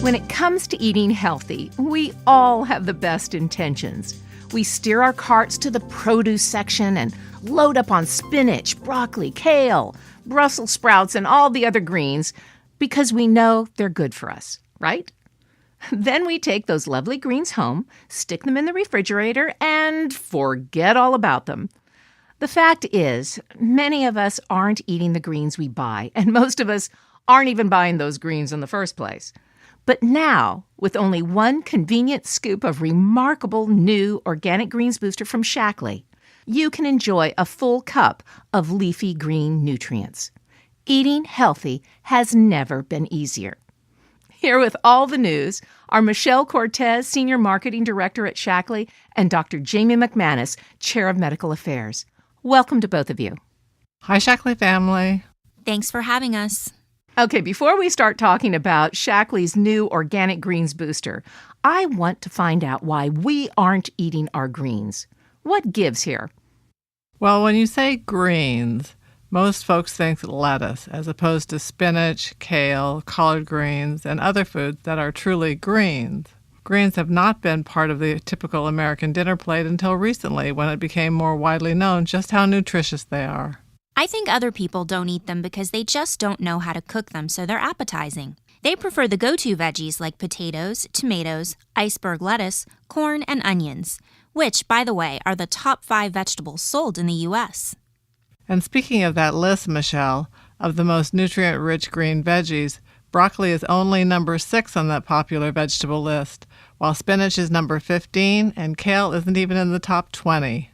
When it comes to eating healthy, we all have the best intentions. We steer our carts to the produce section and load up on spinach, broccoli, kale, Brussels sprouts, and all the other greens because we know they're good for us, right? Then we take those lovely greens home, stick them in the refrigerator, and forget all about them. The fact is, many of us aren't eating the greens we buy, and most of us aren't even buying those greens in the first place. But now, with only one convenient scoop of remarkable new organic greens booster from Shaklee, you can enjoy a full cup of leafy green nutrients. Eating healthy has never been easier. Here with all the news are Michelle Cortez, Senior Marketing Director at Shaklee, and Dr. Jaime McManus, Chair of Medical Affairs. Welcome to both of you. Hi, Shaklee Family. Thanks for having us. Okay, before we start talking about Shaklee's new organic greens booster, I want to find out why we aren't eating our greens. What gives here? Well, when you say greens, most folks think lettuce as opposed to spinach, kale, collard greens, and other foods that are truly greens. Greens have not been part of the typical American dinner plate until recently when it became more widely known just how nutritious they are. I think other people don't eat them because they just don't know how to cook them, so they're appetizing. They prefer the go-to veggies like potatoes, tomatoes, iceberg lettuce, corn, and onions, which, by the way, are the top 5 vegetables sold in the U.S. And speaking of that list, Michelle, of the most nutrient-rich green veggies, broccoli is only number 6 on that popular vegetable list, while spinach is number 15 and kale isn't even in the top 20.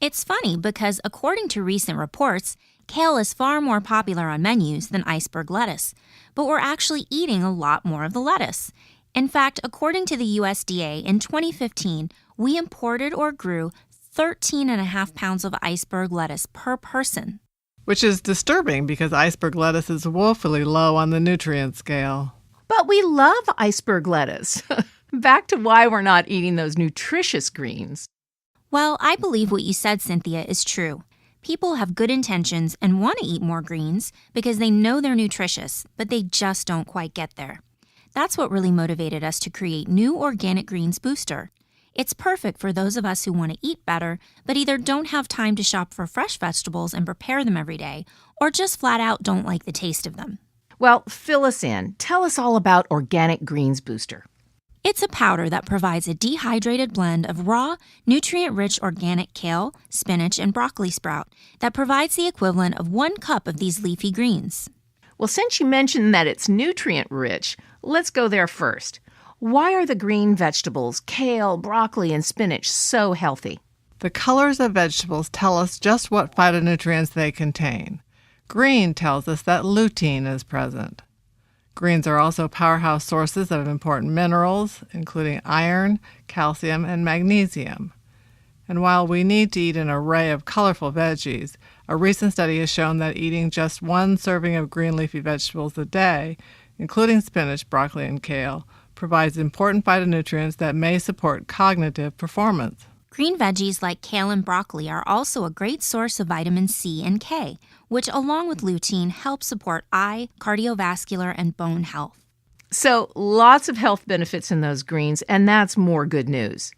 It's funny because, according to recent reports, kale is far more popular on menus than iceberg lettuce, but we're actually eating a lot more of the lettuce. In fact, according to the USDA, in 2015, we imported or grew 13.5 pounds of iceberg lettuce per person. Which is disturbing because iceberg lettuce is woefully low on the nutrient scale. But we love iceberg lettuce. Back to why we're not eating those nutritious greens. Well, I believe what you said, Cynthia, is true. People have good intentions and want to eat more greens because they know they're nutritious, but they just don't quite get there. That's what really motivated us to create new Organic Greens Booster. It's perfect for those of us who want to eat better, but either don't have time to shop for fresh vegetables and prepare them every day, or just flat out don't like the taste of them. Well, fill us in. Tell us all about Organic Greens Booster. It's a powder that provides a dehydrated blend of raw, nutrient-rich organic kale, spinach, and broccoli sprout that provides the equivalent of 1 cup of these leafy greens. Well, since you mentioned that it's nutrient-rich, let's go there first. Why are the green vegetables, kale, broccoli, and spinach, so healthy? The colors of vegetables tell us just what phytonutrients they contain. Green tells us that lutein is present. Greens are also powerhouse sources of important minerals, including iron, calcium, and magnesium. And while we need to eat an array of colorful veggies, a recent study has shown that eating just 1 serving of green leafy vegetables a day, including spinach, broccoli, and kale, provides important phytonutrients that may support cognitive performance. Green veggies like kale and broccoli are also a great source of vitamin C and K, which along with lutein help support eye, cardiovascular, and bone health. So lots of health benefits in those greens, and that's more good news.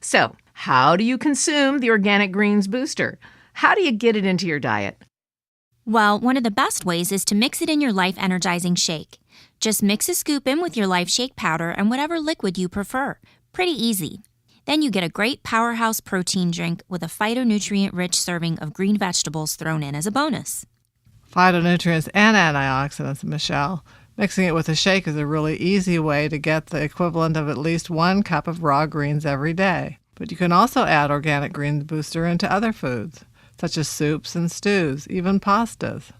So how do you consume the Organic Greens Booster? How do you get it into your diet? Well, one of the best ways is to mix it in your Life Energizing shake. Just mix a scoop in with your Life Shake powder and whatever liquid you prefer. Pretty easy. Then you get a great powerhouse protein drink with a phytonutrient-rich serving of green vegetables thrown in as a bonus. Phytonutrients and antioxidants, Michelle. Mixing it with a shake is a really easy way to get the equivalent of at least 1 cup of raw greens every day. But you can also add Organic Greens Booster into other foods, such as soups and stews, even pastas.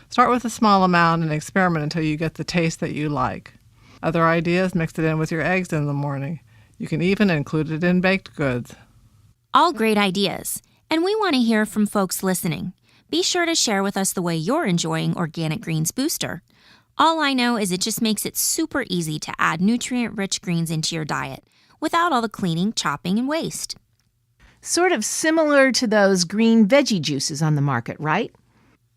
Start with a small amount and experiment until you get the taste that you like. Other ideas, mix it in with your eggs in the morning. You can even include it in baked goods. All great ideas. And we want to hear from folks listening. Be sure to share with us the way you're enjoying Organic Greens Booster. All I know is it just makes it super easy to add nutrient-rich greens into your diet without all the cleaning, chopping, and waste. Sort of similar to those green veggie juices on the market, right?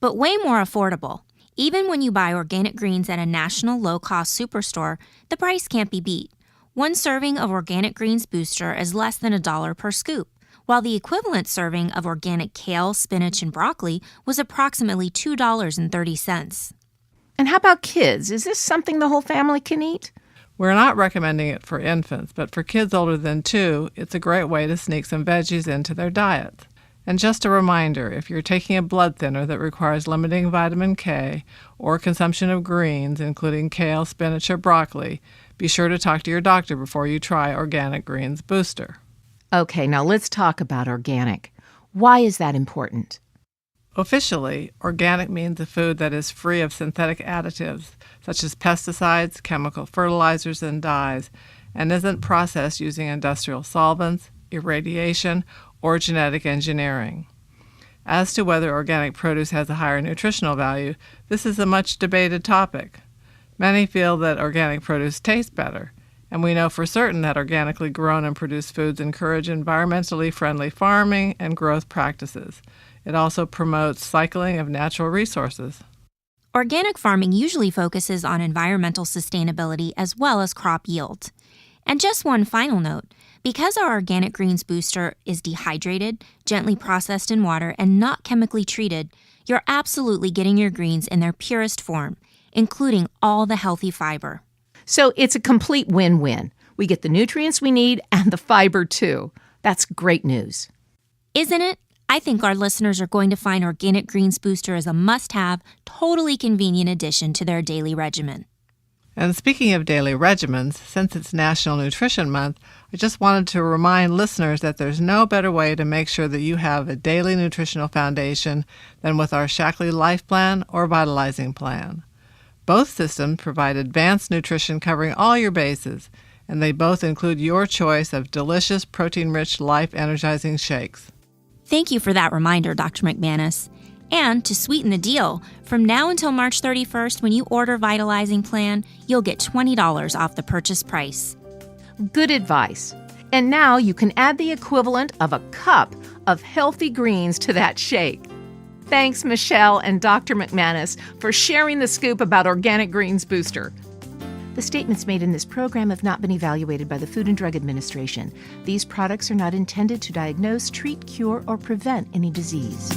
But way more affordable. Even when you buy organic greens at a national low-cost superstore, the price can't be beat. One serving of Organic Greens Booster is less than $1 per scoop, while the equivalent serving of organic kale, spinach, and broccoli was approximately $2.30. And how about kids? Is this something the whole family can eat? We're not recommending it for infants, but for kids older than 2, it's a great way to sneak some veggies into their diets. And just a reminder, if you're taking a blood thinner that requires limiting vitamin K or consumption of greens, including kale, spinach, or broccoli, be sure to talk to your doctor before you try Organic Greens Booster. Okay, now let's talk about organic. Why is that important? Officially, organic means a food that is free of synthetic additives, such as pesticides, chemical fertilizers, and dyes, and isn't processed using industrial solvents, irradiation, or genetic engineering. As to whether organic produce has a higher nutritional value, this is a much debated topic. Many feel that organic produce tastes better, and we know for certain that organically grown and produced foods encourage environmentally friendly farming and growth practices. It also promotes cycling of natural resources. Organic farming usually focuses on environmental sustainability as well as crop yield. And just one final note, because our Organic Greens Booster is dehydrated, gently processed in water, and not chemically treated, you're absolutely getting your greens in their purest form, including all the healthy fiber. So it's a complete win-win. We get the nutrients we need and the fiber too. That's great news. Isn't it? I think our listeners are going to find Organic Greens Booster as a must-have, totally convenient addition to their daily regimen. And speaking of daily regimens, since it's National Nutrition Month, I just wanted to remind listeners that there's no better way to make sure that you have a daily nutritional foundation than with our Shaklee Life Plan or Vitalizing Plan. Both systems provide advanced nutrition covering all your bases, and they both include your choice of delicious protein-rich life energizing shakes. Thank you for that reminder, Dr. McManus. And to sweeten the deal, from now until March 31st, when you order Vitalizing Plan, you'll get $20 off the purchase price. Good advice. And now you can add the equivalent of a cup of healthy greens to that shake. Thanks, Michelle and Dr. McManus, for sharing the scoop about Organic Greens Booster. The statements made in this program have not been evaluated by the Food and Drug Administration. These products are not intended to diagnose, treat, cure, or prevent any disease.